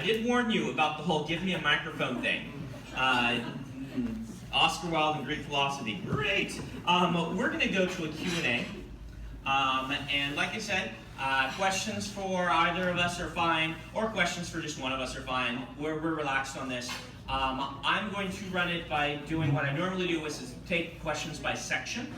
did warn you about the whole give me a microphone thing. Oscar Wilde and Greek philosophy, great. We're going to go to a Q&A. And like I said, questions for either of us are fine, or questions for just one of us are fine. We're relaxed on this. I'm going to run it by doing what I normally do, which is take questions by section.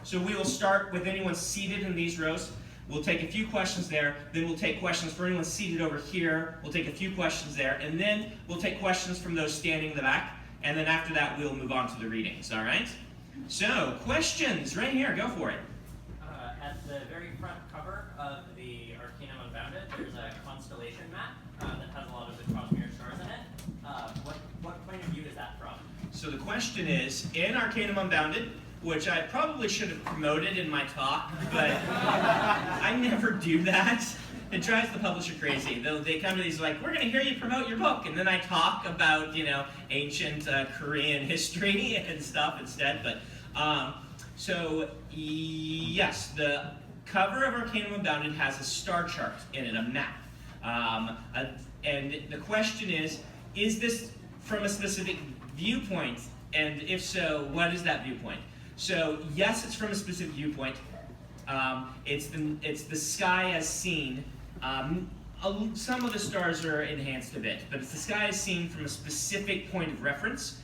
So we will start with anyone seated in these rows. We'll take a few questions there, then we'll take questions for anyone seated over here. We'll take a few questions there, and then we'll take questions from those standing in the back, and then after that we'll move on to the readings, all right? So, questions, right here, go for it. At the very front cover of the Arcanum Unbounded, there's a constellation map that has a lot of the Cosmere stars in it. What point of view is that from? So the question is, in Arcanum Unbounded, which I probably should have promoted in my talk, but I never do that. It drives the publisher crazy. They come to these like, we're going to hear you promote your book, and then I talk about, ancient Korean history and stuff instead. But so yes, the cover of Arcanum Unbounded has a star chart in it, a map. And the question is this from a specific viewpoint? And if so, what is that viewpoint? So yes, it's from a specific viewpoint. It's the sky as seen. Some of the stars are enhanced a bit, but it's the sky as seen from a specific point of reference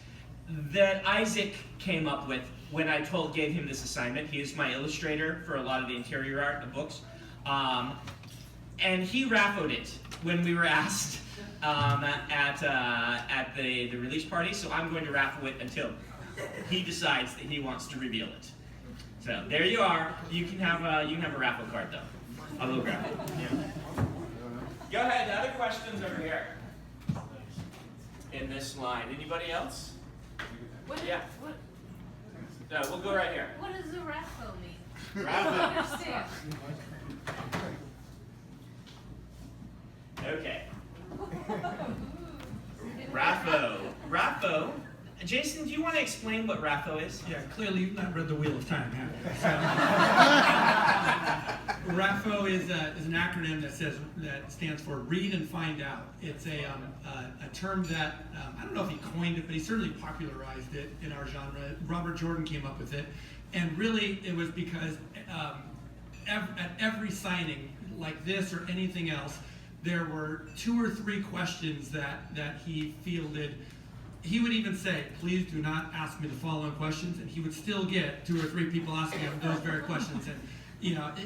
that Isaac came up with when I gave him this assignment. He is my illustrator for a lot of the interior art of books. And he raffoed it when we were asked at the release party, so I'm going to raffle it until he decides that he wants to reveal it. So there you are. You can have a raffle card though. A little grab it. Yeah. Go ahead. Other questions over here in this line. Anybody else? Yeah. We'll go right here. What does the raffle mean? Raffle. I don't understand. Okay. Raffo. Jason, do you want to explain what Raffo is? Yeah, clearly you've not read The Wheel of Time, have you? Raffo is an acronym that stands for Read and Find Out. It's a term that, I don't know if he coined it, but he certainly popularized it in our genre. Robert Jordan came up with it. And really, it was because at every signing, like this or anything else, there were 2 or 3 questions that he fielded. He would even say, please do not ask me the following questions, and he would still get 2 or 3 people asking him those very questions. And,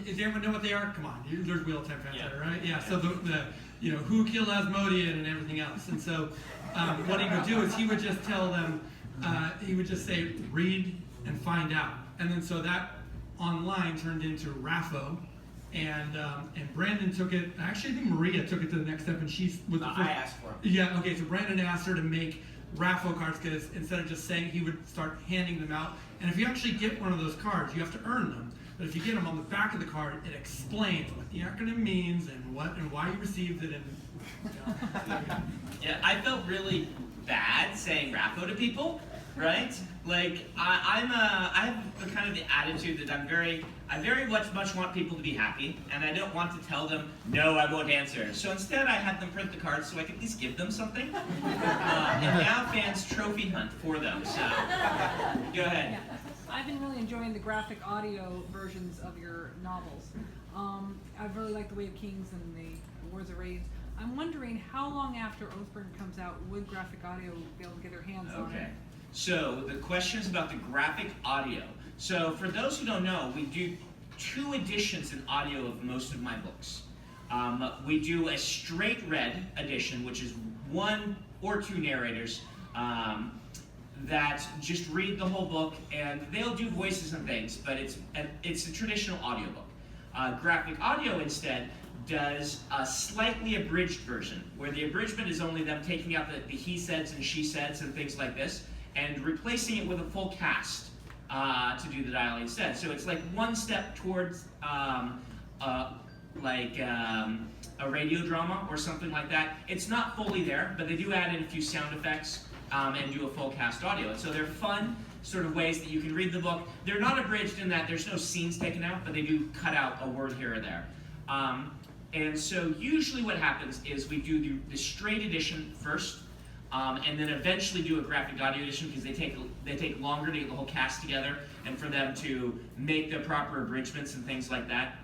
does everyone know what they are? Come on, there's Wheel of Time fans there, right? Yeah, so the who killed Asmodean and everything else. And so what he would do is he would just tell them, he would just say, read and find out. And then so that online turned into Raffo. And Brandon took it. Actually, I think Maria took it to the next step, and she was. I asked for it. Yeah. Okay. So Brandon asked her to make raffle cards because instead of just saying, he would start handing them out. And if you actually get one of those cards, you have to earn them. But if you get them on the back of the card, it explains what the acronym means and why you received it. Yeah, I felt really bad saying Raffo to people, right? Like I have kind of the attitude that I very much want people to be happy, and I don't want to tell them, no, I won't answer. So instead I had them print the cards so I could at least give them something. And now fans trophy hunt for them, so go ahead. Yeah. I've been really enjoying the graphic audio versions of your novels. I really like The Way of Kings and the Wars of Rage. I'm wondering how long after Oathburn comes out would graphic audio be able to get their hands on it? Okay. So the question is about the graphic audio. So for those who don't know, we do 2 editions in audio of most of my books. We do a straight read edition, which is 1 or 2 narrators that just read the whole book, and they'll do voices and things, but it's a traditional audiobook. Graphic audio instead does a slightly abridged version, where the abridgment is only them taking out the he says and she says and things like this, and replacing it with a full cast to do the dialogue instead. So it's like one step towards a radio drama or something like that. It's not fully there, but they do add in a few sound effects and do a full cast audio. And so they're fun sort of ways that you can read the book. They're not abridged in that there's no scenes taken out, but they do cut out a word here or there. And so usually what happens is we do the straight edition first, and then eventually do a graphic audio edition because they take longer to get the whole cast together and for them to make the proper abridgments and things like that.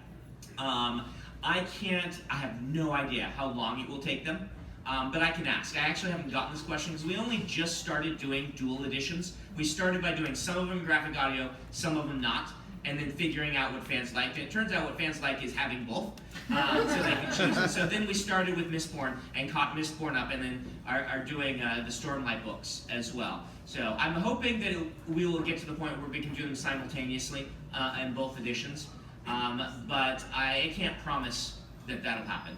I have no idea how long it will take them, but I can ask. I actually haven't gotten this question because we only just started doing dual editions. We started by doing some of them in graphic audio, some of them not, and then figuring out what fans liked. And it turns out what fans like is having both, so they can choose. And so then we started with Mistborn and caught Mistborn up, and then are doing the Stormlight books as well. So I'm hoping that we will get to the point where we can do them simultaneously in both editions. But I can't promise that that'll happen.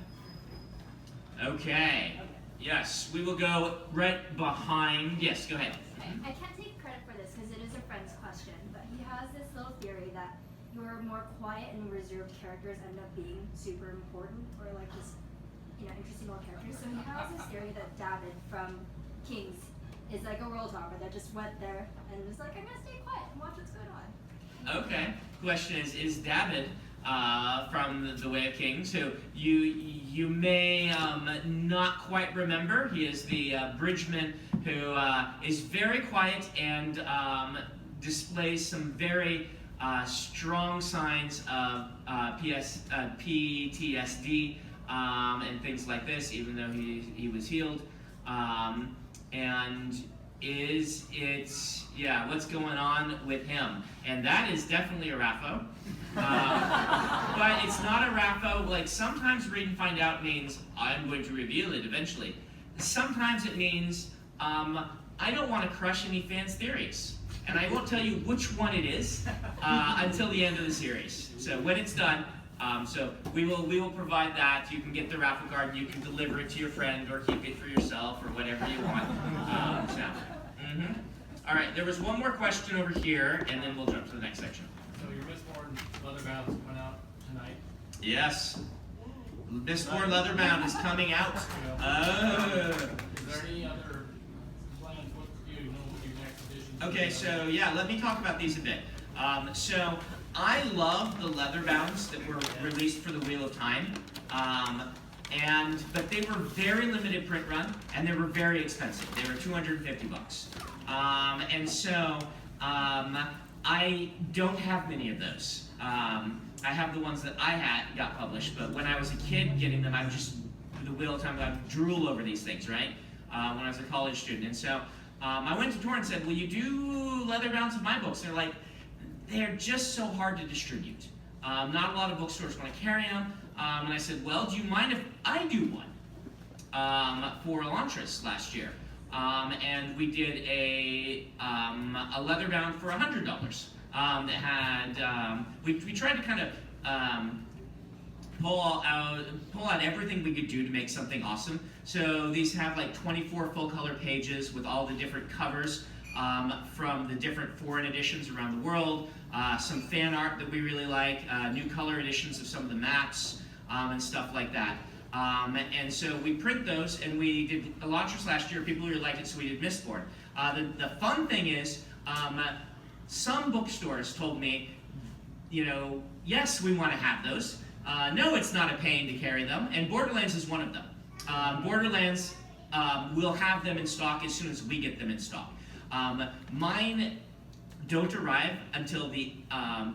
Okay. Yes, we will go right behind. Yes, go ahead. I can't take credit for this because it is a friend's question, but he has this little theory that your more quiet and reserved characters end up being super important or like just interesting little characters. So he has this theory that David from Kings is like a world hopper that just went there and was like, I'm gonna stay quiet and watch what's going on. Okay. Question is David from The Way of Kings, who you may not quite remember. He is the bridgeman who is very quiet and displays some very strong signs of PTSD and things like this, even though he was healed. And what's going on with him? And that is definitely a Rapho. But it's not a Rapho. Like, sometimes read and find out means I'm going to reveal it eventually. Sometimes it means I don't want to crush any fans' theories. And I won't tell you which one it is until the end of the series. So when it's done, so we will provide that. You can get the raffle card and you can deliver it to your friend or keep it for yourself or whatever you want. All right, there was one more question over here, and then we'll jump to the next section. So your Mistborn Leatherbound is coming out tonight? Yes. Mistborn Leatherbound is coming out. Is there any other plans? What do you know what your next edition? Okay, so yeah, let me talk about these a bit. So I love the Leatherbounds that were released for the Wheel of Time. But they were very limited print run, and they were very expensive. They were $250. And so I don't have many of those. I have the ones that I got published, but when I was a kid getting them, the Wheel of Time, I would drool over these things, right? When I was a college student. And so I went to Tor and said, will you do Leatherbounds of my books? They're like, they're just so hard to distribute. Not a lot of bookstores want to carry them. And I said, well, do you mind if I do one for Elantris last year? And we did a Leatherbound for $100. That had we tried to kind of pull out everything we could do to make something awesome. So these have like 24 full color pages with all the different covers from the different foreign editions around the world. Some fan art that we really like, new color editions of some of the maps and stuff like that. And so we print those, and we did Elantris last year. People really liked it, so we did Mistborn. The fun thing is, some bookstores told me, yes, we want to have those. No, it's not a pain to carry them, and Borderlands is one of them. Borderlands will have them in stock as soon as we get them in stock. Mine don't arrive until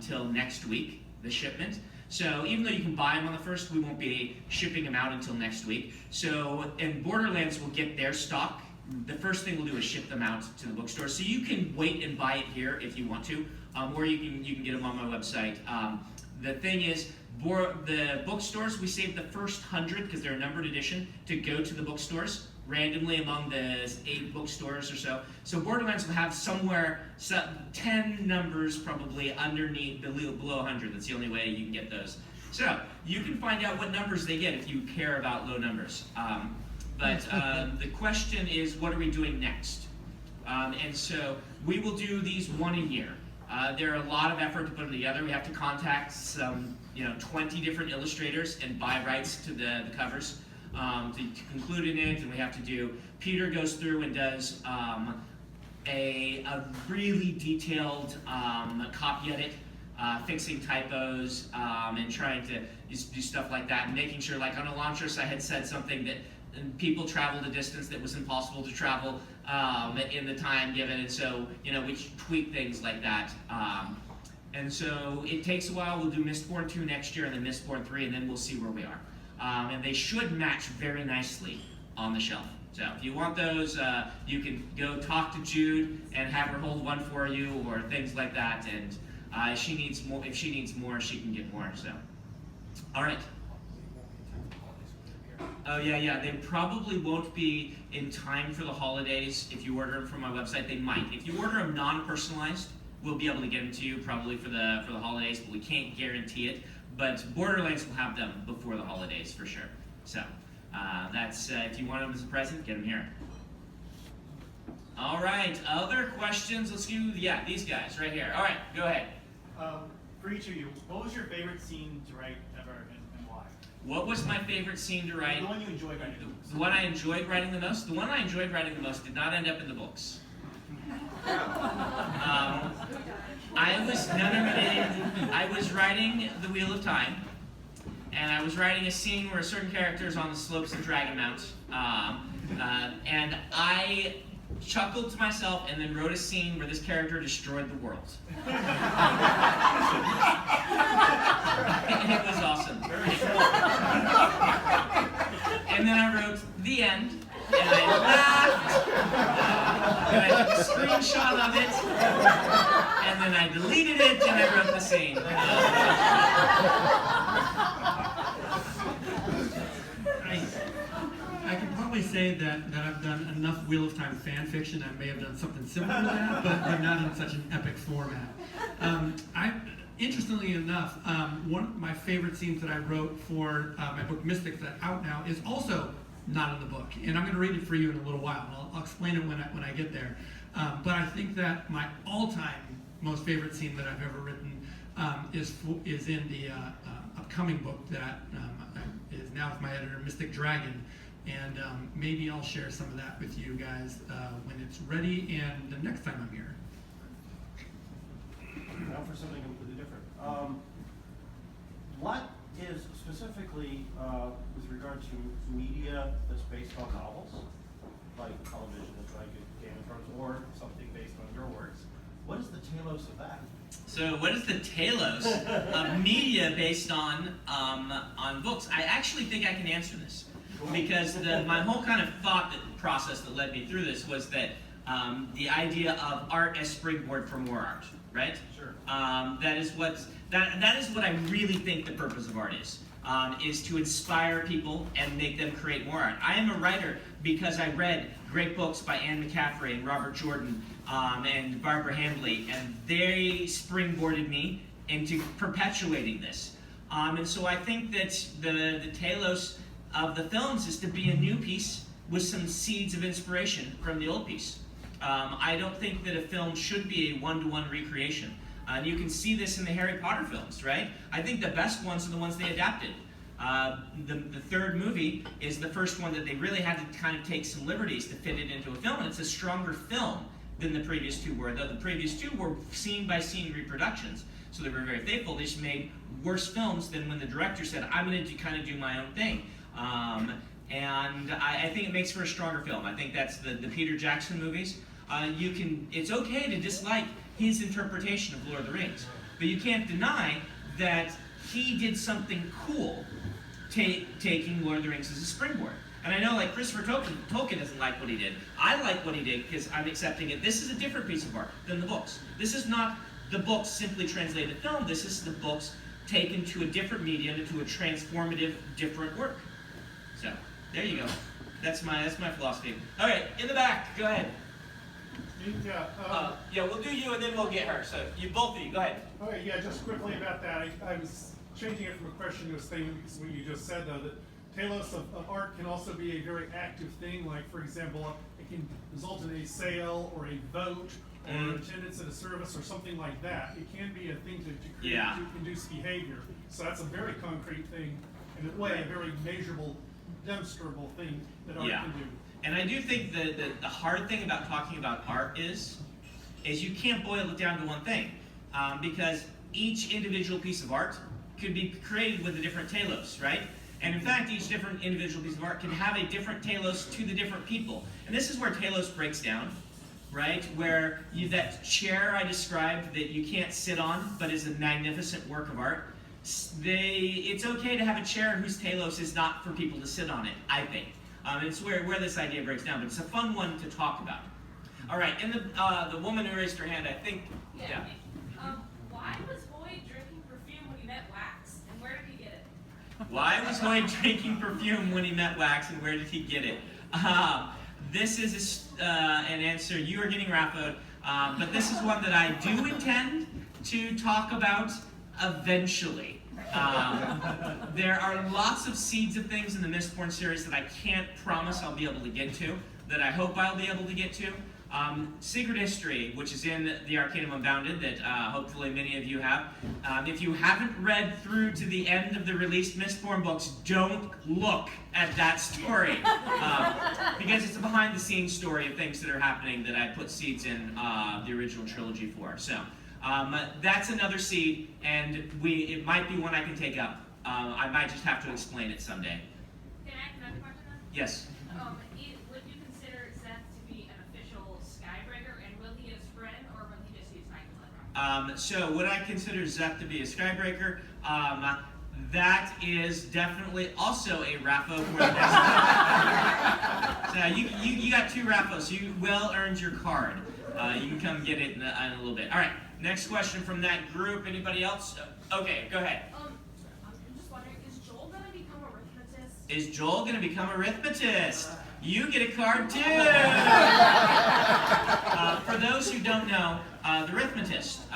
till next week, the shipment. So even though you can buy them on the 1st, we won't be shipping them out until next week. So, and Borderlands will get their stock. The first thing we'll do is ship them out to the bookstore. So you can wait and buy it here if you want to, or you can get them on my website. The thing is, the bookstores, we saved the first 100 because they're a numbered edition to go to the bookstores randomly among the 8 bookstores or so. So Borderlands will have somewhere 10 numbers probably underneath, below 100. That's the only way you can get those. So you can find out what numbers they get if you care about low numbers. But the question is, what are we doing next? And so we will do these one a year. There are a lot of effort to put them together. We have to contact some, 20 different illustrators and buy rights to the covers to conclude in it. And we have to do, Peter goes through and does a really detailed copy edit fixing typos and trying to do stuff like that, and making sure, like on a Elantris, I had said something that people traveled a distance that was impossible to travel in the time given, and so we tweak things like that. And so it takes a while. We'll do Mistborn 2 next year, and then Mistborn 3, and then we'll see where we are. And they should match very nicely on the shelf. So if you want those, you can go talk to Jude and have her hold one for you, or things like that. And if she needs more, she can get more. So, all right. Oh yeah. They probably won't be in time for the holidays. If you order them from my website, they might. If you order them non-personalized, we'll be able to get them to you probably for the holidays, but we can't guarantee it. But Borderlands will have them before the holidays for sure. So that's if you want them as a present, get them here. All right, other questions? Let's do these guys right here. All right, go ahead. For each of you, what was your favorite scene to write ever, and why? What was my favorite scene to write? The one you enjoyed writing the most. The one I enjoyed writing the most? The one I enjoyed writing the most did not end up in the books. I was writing The Wheel of Time, and I was writing a scene where a certain character is on the slopes of Dragon Mount, and I chuckled to myself and then wrote a scene where this character destroyed the world. It was awesome. And then I wrote the end, and I laughed, and I took a screenshot of it, and then I deleted it, and I wrote the scene. I can probably say that I've done enough Wheel of Time fan fiction. I may have done something similar to that, but not in such an epic format. Interestingly enough, one of my favorite scenes that I wrote for my book Mystics, that's out now, is also not in the book, and I'm going to read it for you in a little while. And I'll explain it when I get there. But I think that my all-time most favorite scene that I've ever written is in the upcoming book that is now with my editor, Mystic Dragon. And maybe I'll share some of that with you guys when it's ready and the next time I'm here. Now for something completely different. What is specifically, with regard to media that's based on novels, like television, like Game of Thrones, or something based on your works, what is the telos of that? So what is the telos of media based on books? I actually think I can answer this. Because my whole kind of thought process that led me through this was that the idea of art as springboard for more art, right? Sure. That is what I really think the purpose of art is to inspire people and make them create more art. I am a writer because I read great books by Anne McCaffrey and Robert Jordan and Barbara Hambly, and they springboarded me into perpetuating this. And so I think that the telos of the films is to be a new piece with some seeds of inspiration from the old piece. I don't think that a film should be a one-to-one recreation. And you can see this in the Harry Potter films, right? I think the best ones are the ones they adapted. The third movie is the first one that they really had to kind of take some liberties to fit it into a film, and it's a stronger film than the previous two were, though the previous two were scene-by-scene reproductions, so they were very faithful. They just made worse films than when the director said, I'm going to kind of do my own thing. And I think it makes for a stronger film. I think that's the Peter Jackson movies. It's okay to dislike his interpretation of Lord of the Rings, but you can't deny that he did something cool taking Lord of the Rings as a springboard. And I know, like, Christopher Tolkien doesn't like what he did. I like what he did because I'm accepting it. This is a different piece of art than the books. This is not the books simply translated to film. This is the books taken to a different medium, into a transformative, different work. So, there you go. That's my philosophy. All right, in the back, go ahead. Yeah, We'll do you and then we'll get her. So, both of you, go ahead. all right, yeah, just quickly about that. I was changing it from a question to a statement because what you just said, though, that telos of art can also be a very active thing. Like, for example, it can result in a sale or a vote or attendance at a service or something like that. It can be a thing to create, to induce behavior. So that's a very concrete thing, and in a way, a very measurable, demonstrable thing that art can do. And I do think that the hard thing about talking about art is you can't boil it down to one thing. Because each individual piece of art could be created with a different telos, right? And in fact, each different individual piece of art can have a different telos to the different people. And this is where telos breaks down, right? Where that chair I described that you can't sit on, but is a magnificent work of art, it's okay to have a chair whose telos is not for people to sit on it, I think. It's where this idea breaks down, but it's a fun one to talk about. All right, and the woman who raised her hand, I think, yeah. Why was Boyd drinking perfume when he met Wax, and where did he get it? Why was Boyd drinking perfume when he met Wax, and where did he get it? This is an answer you are getting raffoed, but this is one that I do intend to talk about eventually. There are lots of seeds of things in the Mistborn series that I can't promise I'll be able to get to, that I hope I'll be able to get to. Secret History, which is in the Arcanum Unbounded, that hopefully many of you have. If you haven't read through to the end of the released Mistborn books, don't look at that story. Because it's a behind-the-scenes story of things that are happening that I put seeds in the original trilogy for. So that's another seed, and it might be one I can take up. I might just have to explain it someday. Can I ask another question then? Yes. Would you consider Seth to be an official Skybreaker, and will he use friend, or will he just use Nightblood? So would I consider Zeth to be a Skybreaker? That is definitely also a Raffo for the best. So you got 2 Raffos. You well earned your card. You can come get it in a little bit. All right, next question from that group. Anybody else? Okay, go ahead. I'm just wondering, is Joel going to become a arithmetist? Is Joel going to become a arithmetist? You get a card too! For those who don't know, The Arithmetist,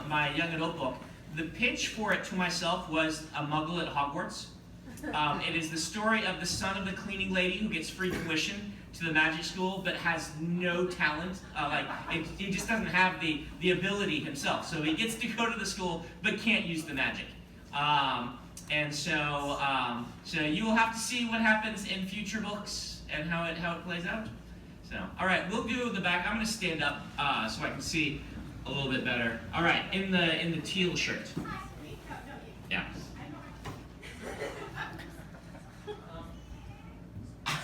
my young adult book, the pitch for it to myself was a muggle at Hogwarts. It is the story of the son of the cleaning lady who gets free tuition to the magic school but has no talent. He just doesn't have the ability himself. So he gets to go to the school but can't use the magic. So you will have to see what happens in future books and how it plays out. So, all right, we'll go to the back. I'm going to stand up so I can see a little bit better. All right, in the teal shirt. Yeah.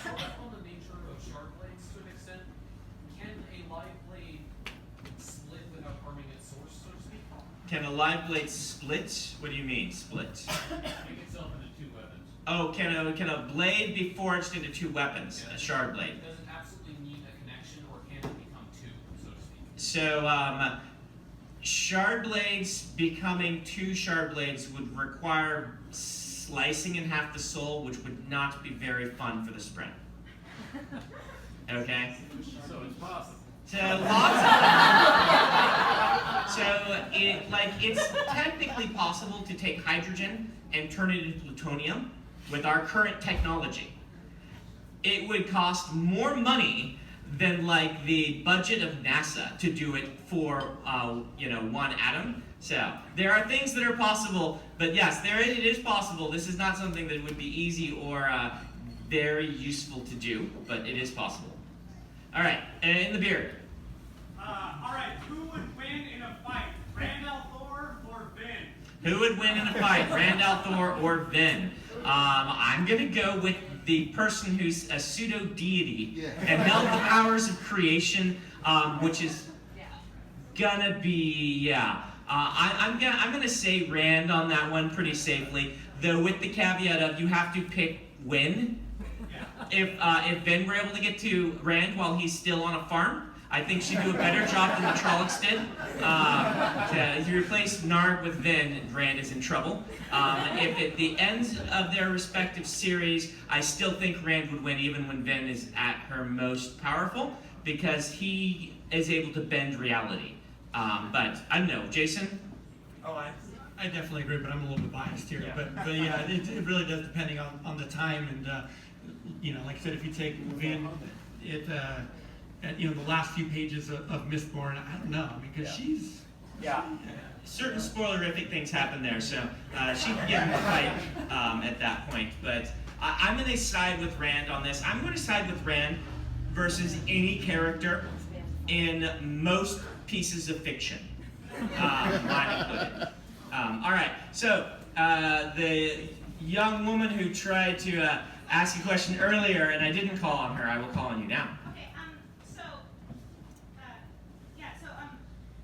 Sort of on the nature of sharp blades to an extent, can a live blade split without harming its source, so to speak? Can a live blade split? What do you mean, split? Make itself into 2 weapons. Oh, can a blade be forged into 2 weapons? Yeah. A shard blade. Does it absolutely need a connection, or can it become 2, so to speak? So, shard blades becoming 2 shard blades would require slicing in half the soul, which would not be very fun for the sprint. Okay? So it's possible. So it's technically possible to take hydrogen and turn it into plutonium with our current technology. It would cost more money than the budget of NASA to do it for 1 atom. So there are things that are possible, but yes, it is possible. This is not something that would be easy or very useful to do, but it is possible. All right, and in the beard. All right, who would win in a fight, Randall Thor or Vin? Who would win in a fight, Randall Thor or Vin? I'm gonna go with the person who's a pseudo deity and held the powers of creation, which is gonna be I'm gonna say Rand on that one pretty safely, though with the caveat of you have to pick when. If Ben were able to get to Rand while he's still on a farm, I think she'd do a better job than the Trollocs did. If you replace Nard with Vin, Rand is in trouble. If at the end of their respective series, I still think Rand would win even when Vin is at her most powerful, because he is able to bend reality. But I don't know, Jason? Oh, I definitely agree, but I'm a little bit biased here. But yeah, it really does depending on the time, and like I said, if you take Vin, the last few pages of Mistborn, I don't know, because she's Certain spoilerific things happen there, so she can get in the fight at that point. But I'm going to side with Rand on this. I'm going to side with Rand versus any character in most pieces of fiction, mine included. All right, so the young woman who tried to ask a question earlier and I didn't call on her, I will call on you now. Okay,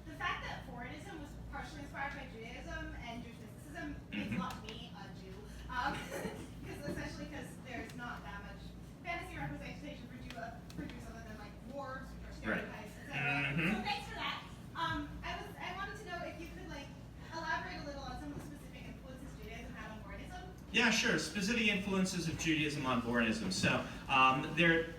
the fact that Foreignism was partially inspired by Judaism and Jewish mysticism makes a lot of me a Jew. Because there's not that much fantasy representation for Jews other than like wars, which are stereotypes, etc. So thanks for that. I wanted to know if you could like elaborate a little on some of the specific influences Judaism had on Foreignism. Yeah, sure. Specific influences of Judaism on Bournism. So there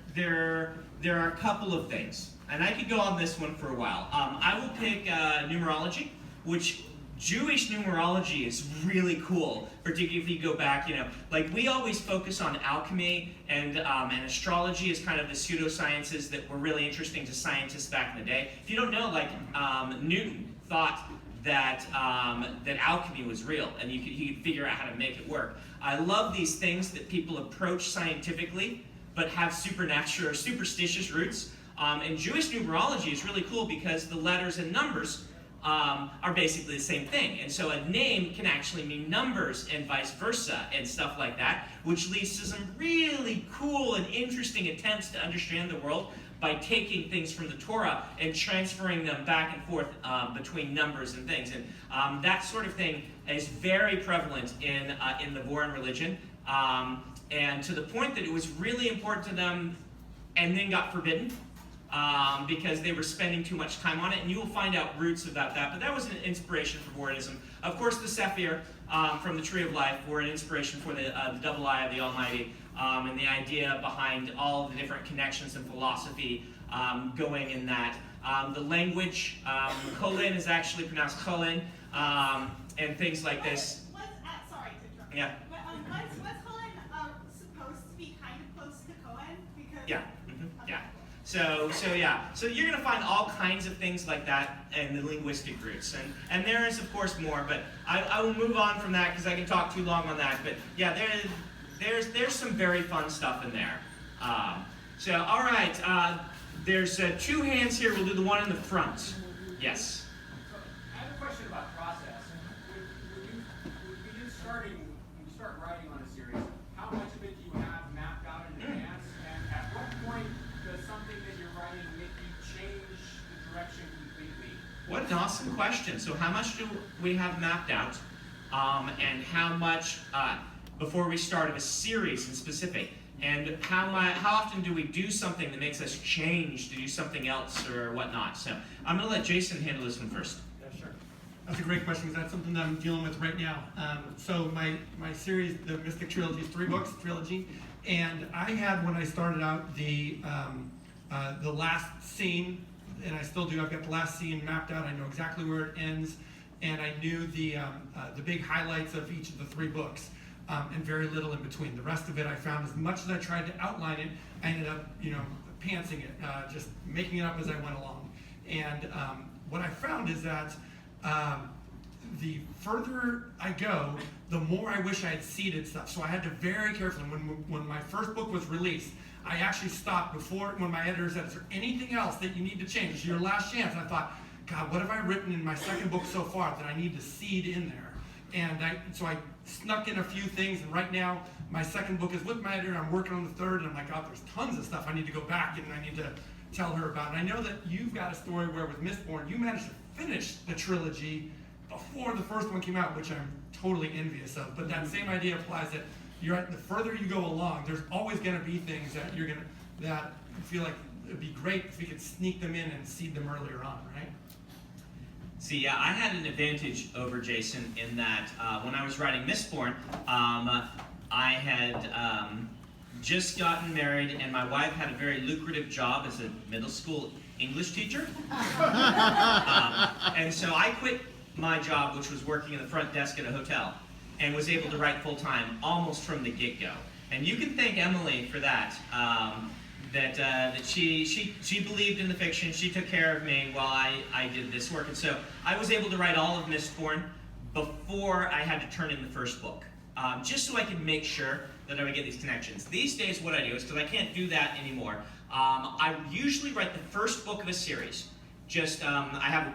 are a couple of things, and I could go on this one for a while. I will pick numerology, which Jewish numerology is really cool, particularly if you go back, like we always focus on alchemy and astrology as kind of the pseudosciences that were really interesting to scientists back in the day. If you don't know, like Newton thought that alchemy was real, and he could figure out how to make it work. I love these things that people approach scientifically, but have supernatural or superstitious roots. And Jewish numerology is really cool because the letters and numbers are basically the same thing. And so a name can actually mean numbers and vice versa and stuff like that, which leads to some really cool and interesting attempts to understand the world by taking things from the Torah and transferring them back and forth between numbers and things. And that sort of thing is very prevalent in the Voron religion, and to the point that it was really important to them and then got forbidden. Because they were spending too much time on it, and you will find out roots about that. But that was an inspiration for Vorism. Of course, the Sephir from the Tree of Life were an inspiration for the double eye of the Almighty, and the idea behind all the different connections and philosophy going in that. The language, Kolin is actually pronounced Kolin, and things like this. Sorry to interrupt. Yeah. But was Colin supposed to be kind of close to Cohen? Because Yeah. Yeah. So you're going to find all kinds of things like that in the linguistic roots. And there is, of course, more, but I will move on from that because I can talk too long on that. But yeah, there's some very fun stuff in there. All right, there's two hands here. We'll do the one in the front. Yes. So I have a question about process. When you start writing on a series, how much of it do you have mapped out in advance? And at what point does something that you're writing make you change the direction completely? What an awesome question. So how much do we have mapped out? And how much before we start of a series in specific? And how often do we do something that makes us change to do something else or whatnot? So I'm going to let Jason handle this one first. Yeah, sure. That's a great question because that's something that I'm dealing with right now. So my series, the Mystic Trilogy, is 3 books trilogy, and I had when I started out the last scene, and I still do. I've got the last scene mapped out. I know exactly where it ends, and I knew the big highlights of each of the 3 books. And very little in between. The rest of it I found, as much as I tried to outline it, I ended up, pantsing it, just making it up as I went along. And what I found is that the further I go, the more I wish I had seeded stuff. So I had to very carefully, when my first book was released, I actually stopped before, when my editor said, is there anything else that you need to change? It's your last chance. And I thought, God, what have I written in my second book so far that I need to seed in there? And so I snuck in a few things, and right now my second book is with my editor. I'm working on the third, and I'm like, oh, there's tons of stuff I need to go back and I need to tell her about. And I know that you've got a story where with Mistborn, you managed to finish the trilogy before the first one came out, which I'm totally envious of. But that same idea applies that the further you go along, there's always going to be things that you feel like it'd be great if we could sneak them in and seed them earlier on, right? See, yeah, I had an advantage over Jason in that when I was writing Mistborn, I had just gotten married, and my wife had a very lucrative job as a middle school English teacher. And so I quit my job, which was working in the front desk at a hotel, and was able to write full-time almost from the get-go. And you can thank Emily for that. That she believed in the fiction. She took care of me while I did this work. And so I was able to write all of Mistborn before I had to turn in the first book, just so I could make sure that I would get these connections. These days what I do is, because I can't do that anymore, I usually write the first book of a series. I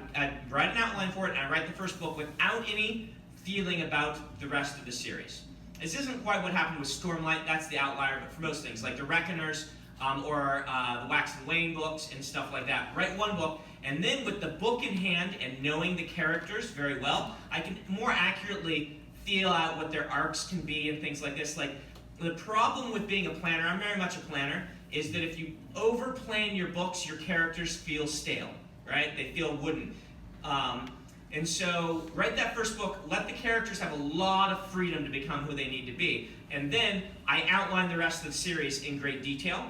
write an outline for it, and I write the first book without any feeling about the rest of the series. This isn't quite what happened with Stormlight, that's the outlier, but for most things, like the Reckoners, or the Wax and Wayne books and stuff like that. Write one book, and then with the book in hand and knowing the characters very well, I can more accurately feel out what their arcs can be and things like this. Like, the problem with being a planner, I'm very much a planner, is that if you over-plan your books, your characters feel stale, right? They feel wooden. And so, write that first book, let the characters have a lot of freedom to become who they need to be. And then, I outline the rest of the series in great detail,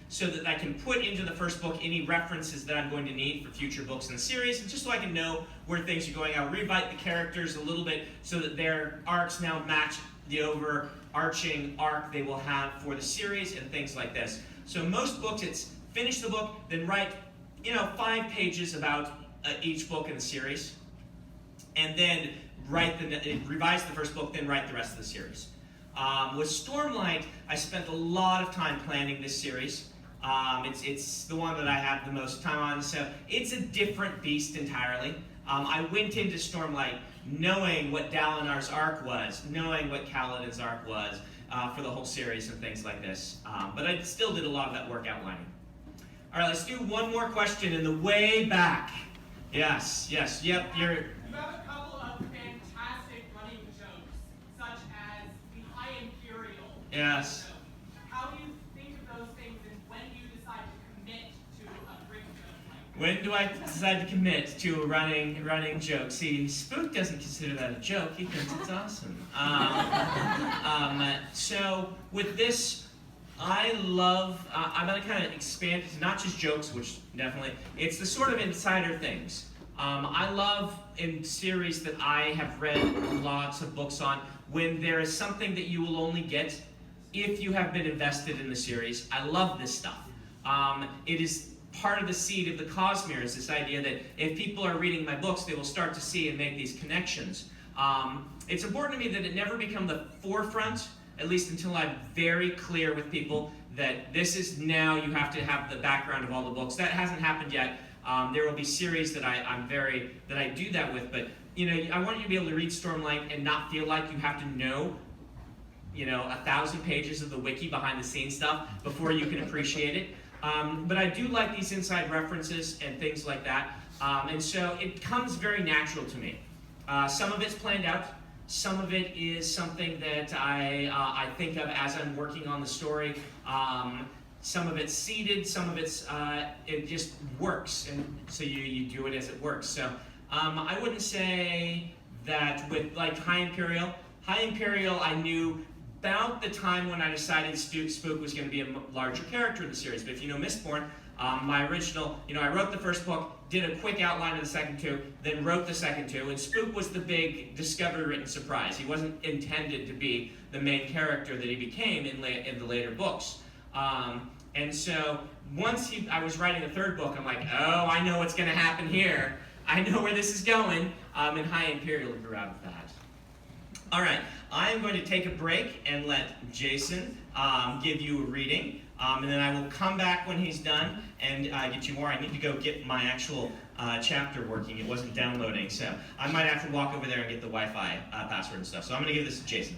so that I can put into the first book any references that I'm going to need for future books in the series, and just so I can know where things are going. I'll rewrite the characters a little bit so that their arcs now match the overarching arc they will have for the series and things like this. So most books, it's finish the book, then write 5 pages about each book in the series, and then revise the first book, then write the rest of the series. With Stormlight, I spent a lot of time planning this series. It's the one that I have the most time on, so it's a different beast entirely. I went into Stormlight knowing what Dalinar's arc was, knowing what Kaladin's arc was for the whole series and things like this. But I still did a lot of that work outlining. All right, let's do one more question in the way back. Yes, yep, you're... You have a couple of fantastic running jokes, such as the High Imperial. Yes. Joke. How do you think of those things, and when do you decide to commit to a brick joke like that? When do I decide to commit to a running joke? See, Spook doesn't consider that a joke. He thinks it's awesome. So with this, I love, I'm going to kind of expand it to not just jokes, which definitely, it's the sort of insider things. I love in series that I have read lots of books on, when there is something that you will only get if you have been invested in the series. I love this stuff. It is part of the seed of the Cosmere, is this idea that if people are reading my books, they will start to see and make these connections. It's important to me that it never become the forefront, at least until I'm very clear with people that this is now, you have to have the background of all the books. That hasn't happened yet. There will be series that I do that with, but I want you to be able to read Stormlight and not feel like you have to know 1,000 pages of the wiki behind the scenes stuff before you can appreciate it. But I do like these inside references and things like that. And so it comes very natural to me. Some of it's planned out. Some of it is something that I think of as I'm working on the story. Some of it's seeded, some of it's, it just works, and so you do it as it works. So I wouldn't say that with like High Imperial I knew about the time when I decided Spook was going to be a larger character in the series. But if you know Mistborn, my original, I wrote the first book, did a quick outline of the second 2, then wrote the second 2, and Spook was the big discovery-written surprise. He wasn't intended to be the main character that he became in the later books. And so once I was writing the third book, I'm like, oh, I know what's going to happen here. I know where this is going. And High Imperial grew out of that. All right, I am going to take a break and let Jason give you a reading. And then I will come back when he's done and get you more. I need to go get my actual chapter working. It wasn't downloading, so I might have to walk over there and get the Wi-Fi password and stuff. So I'm going to give this to Jason.